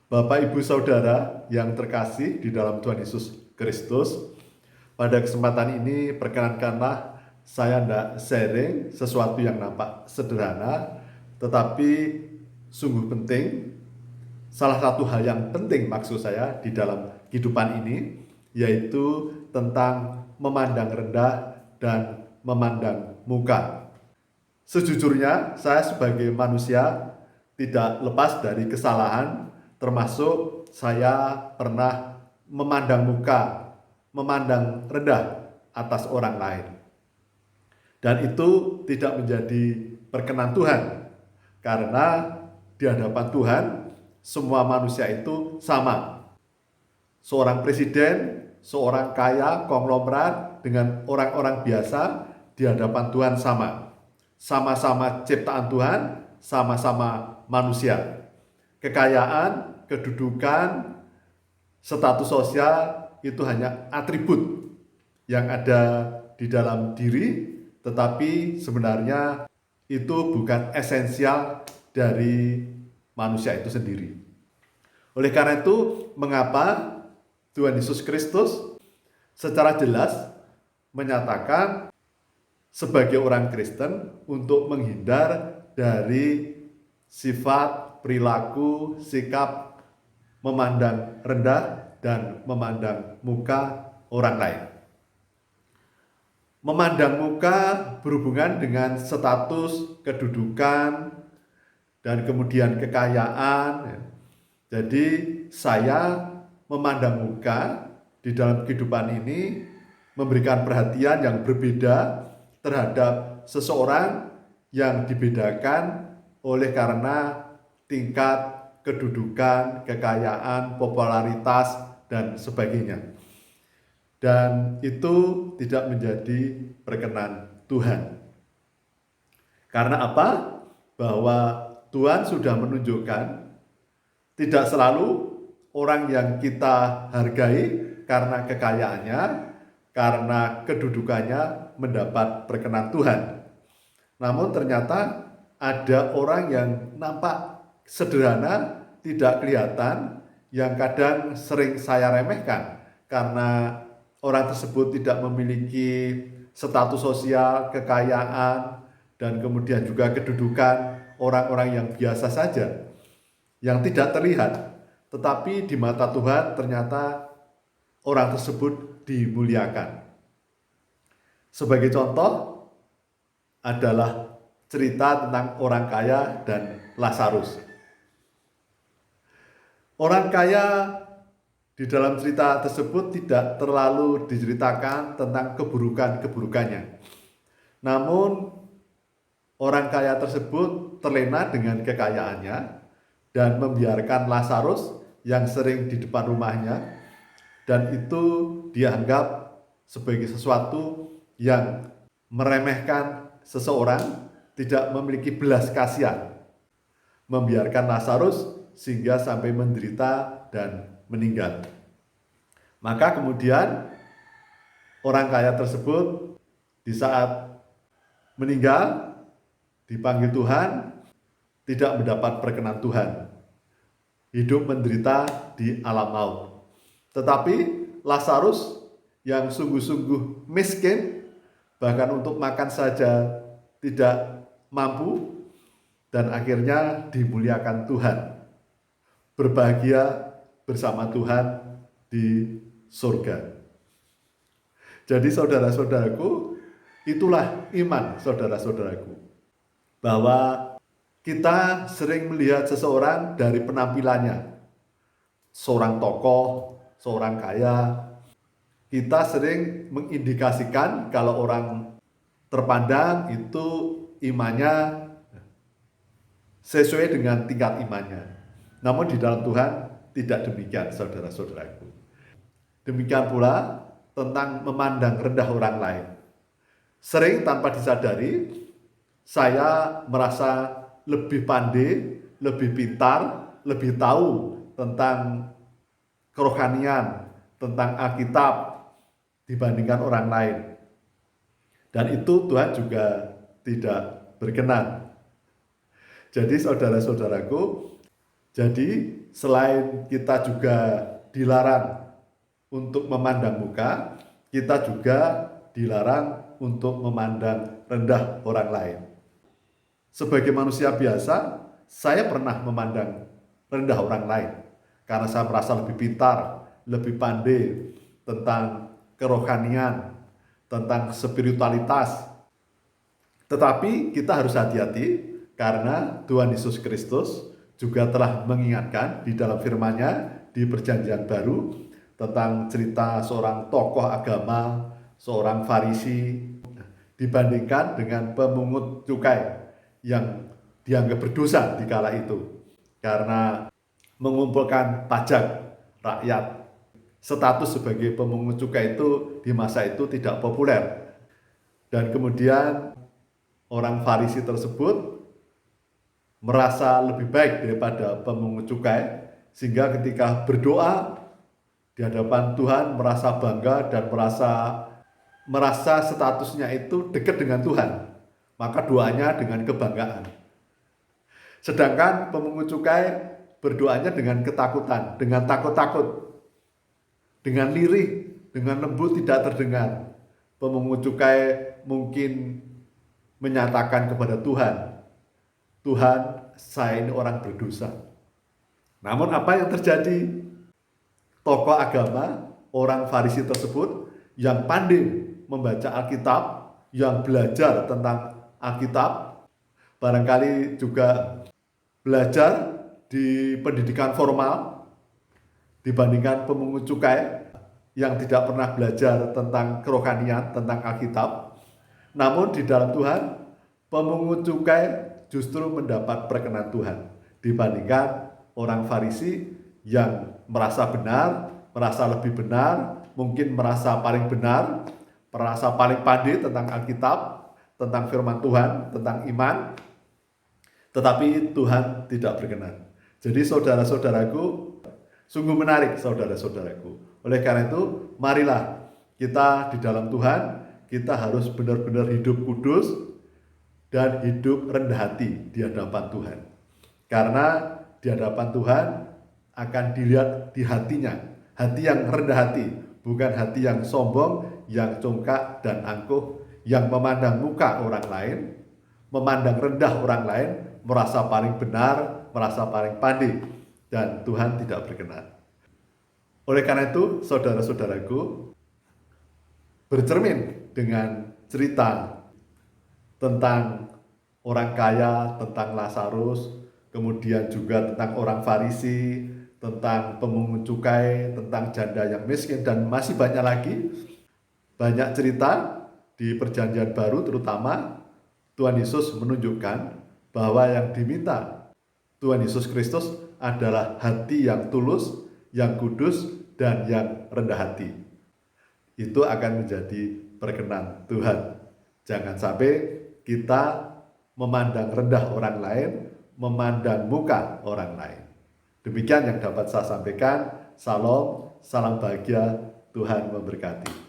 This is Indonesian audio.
Bapak, Ibu, Saudara yang terkasih di dalam Tuhan Yesus Kristus, pada kesempatan ini perkenankanlah saya hendak sharing sesuatu yang nampak sederhana, tetapi sungguh penting. Salah satu hal yang penting maksud saya di dalam kehidupan ini, yaitu tentang memandang rendah dan memandang muka. Sejujurnya, saya sebagai manusia tidak lepas dari kesalahan, termasuk saya pernah memandang muka, memandang rendah atas orang lain. Dan itu tidak menjadi perkenan Tuhan, karena di hadapan Tuhan, semua manusia itu sama. Seorang presiden, seorang kaya, konglomerat, dengan orang-orang biasa di hadapan Tuhan sama. Sama-sama ciptaan Tuhan, sama-sama manusia. Kekayaan, kedudukan, status sosial itu hanya atribut yang ada di dalam diri, tetapi sebenarnya itu bukan esensial dari manusia itu sendiri. Oleh karena itu, mengapa Tuhan Yesus Kristus secara jelas menyatakan sebagai orang Kristen untuk menghindar dari sifat, perilaku, sikap memandang rendah dan memandang muka orang lain. Memandang muka berhubungan dengan status, kedudukan, dan kemudian kekayaan. Jadi saya memandang muka di dalam kehidupan ini, memberikan perhatian yang berbeda terhadap seseorang yang dibedakan oleh karena tingkat kedudukan, kekayaan, popularitas, dan sebagainya. Dan itu tidak menjadi perkenan Tuhan. Karena apa? Bahwa Tuhan sudah menunjukkan tidak selalu orang yang kita hargai karena kekayaannya, karena kedudukannya mendapat perkenan Tuhan. Namun ternyata ada orang yang nampak sederhana, tidak kelihatan, yang kadang sering saya remehkan karena orang tersebut tidak memiliki status sosial, kekayaan, dan kemudian juga kedudukan orang-orang yang biasa saja, yang tidak terlihat. Tetapi di mata Tuhan ternyata orang tersebut dimuliakan. Sebagai contoh adalah cerita tentang orang kaya dan Lazarus. Orang kaya di dalam cerita tersebut tidak terlalu diceritakan tentang keburukan-keburukannya. Namun orang kaya tersebut terlena dengan kekayaannya dan membiarkan Lazarus yang sering di depan rumahnya, dan itu dianggap sebagai sesuatu yang meremehkan seseorang, tidak memiliki belas kasihan, membiarkan Lazarus sehingga sampai menderita dan meninggal. Maka kemudian orang kaya tersebut di saat meninggal dipanggil Tuhan, tidak mendapat perkenan Tuhan, hidup menderita di alam maut. Tetapi Lazarus yang sungguh-sungguh miskin, bahkan untuk makan saja tidak mampu, dan akhirnya dimuliakan Tuhan, berbahagia bersama Tuhan di surga. Jadi saudara-saudaraku, itulah iman saudara-saudaraku, bahwa kita sering melihat seseorang dari penampilannya. Seorang tokoh, seorang kaya, kita sering mengindikasikan kalau orang terpandang itu imannya sesuai dengan tingkat imannya. Namun di dalam Tuhan tidak demikian, saudara-saudaraku. Demikian pula tentang memandang rendah orang lain. Sering tanpa disadari, saya merasa lebih pandai, lebih pintar, lebih tahu tentang kerohanian, tentang Alkitab dibandingkan orang lain. Dan itu Tuhan juga tidak berkenan. Jadi saudara-saudaraku, Jadi selain kita juga dilarang untuk memandang muka, kita juga dilarang untuk memandang rendah orang lain. Sebagai manusia biasa, saya pernah memandang rendah orang lain karena saya merasa lebih pintar, lebih pandai tentang kerohanian, tentang spiritualitas. Tetapi kita harus hati-hati karena Tuhan Yesus Kristus juga telah mengingatkan di dalam firman-Nya di Perjanjian Baru tentang cerita seorang tokoh agama, seorang Farisi dibandingkan dengan pemungut cukai yang dianggap berdosa di kala itu karena mengumpulkan pajak rakyat. Status sebagai pemungut cukai itu di masa itu tidak populer. Dan kemudian orang Farisi tersebut merasa lebih baik daripada pemungut cukai, sehingga ketika berdoa di hadapan Tuhan merasa bangga dan merasa statusnya itu dekat dengan Tuhan. Maka doanya dengan kebanggaan. Sedangkan pemungut cukai berdoanya dengan ketakutan, dengan takut-takut, dengan lirih, dengan lembut tidak terdengar. Pemungut cukai mungkin menyatakan kepada Tuhan, Tuhan, saya ini orang berdosa. Namun apa yang terjadi? Tokoh agama, orang Farisi tersebut yang pandai membaca Alkitab, yang belajar tentang Alkitab, barangkali juga belajar di pendidikan formal dibandingkan pemungut cukai yang tidak pernah belajar tentang kerohanian, tentang Alkitab. Namun di dalam Tuhan, pemungut cukai justru mendapat perkenan Tuhan dibandingkan orang Farisi yang merasa benar, merasa lebih benar, mungkin merasa paling benar, merasa paling pandai tentang Alkitab, tentang firman Tuhan, tentang iman, tetapi Tuhan tidak berkenan. Jadi saudara-saudaraku, sungguh menarik saudara-saudaraku. Oleh karena itu, marilah kita di dalam Tuhan, kita harus benar-benar hidup kudus dan hidup rendah hati di hadapan Tuhan. Karena di hadapan Tuhan akan dilihat di hatinya, hati yang rendah hati, bukan hati yang sombong, yang congkak dan angkuh, yang memandang muka orang lain, memandang rendah orang lain, merasa paling benar, merasa paling pandai, dan Tuhan tidak berkenan. Oleh karena itu, saudara-saudaraku, bercermin dengan cerita tentang orang kaya, tentang Lazarus, kemudian juga tentang orang Farisi, tentang pemungut cukai, tentang janda yang miskin, dan masih banyak lagi. Banyak cerita di Perjanjian Baru terutama Tuhan Yesus menunjukkan bahwa yang diminta Tuhan Yesus Kristus adalah hati yang tulus, yang kudus, dan yang rendah hati. Itu akan menjadi perkenan Tuhan. Jangan sampai kita memandang rendah orang lain, memandang muka orang lain. Demikian yang dapat saya sampaikan. Salam, salam bahagia, Tuhan memberkati.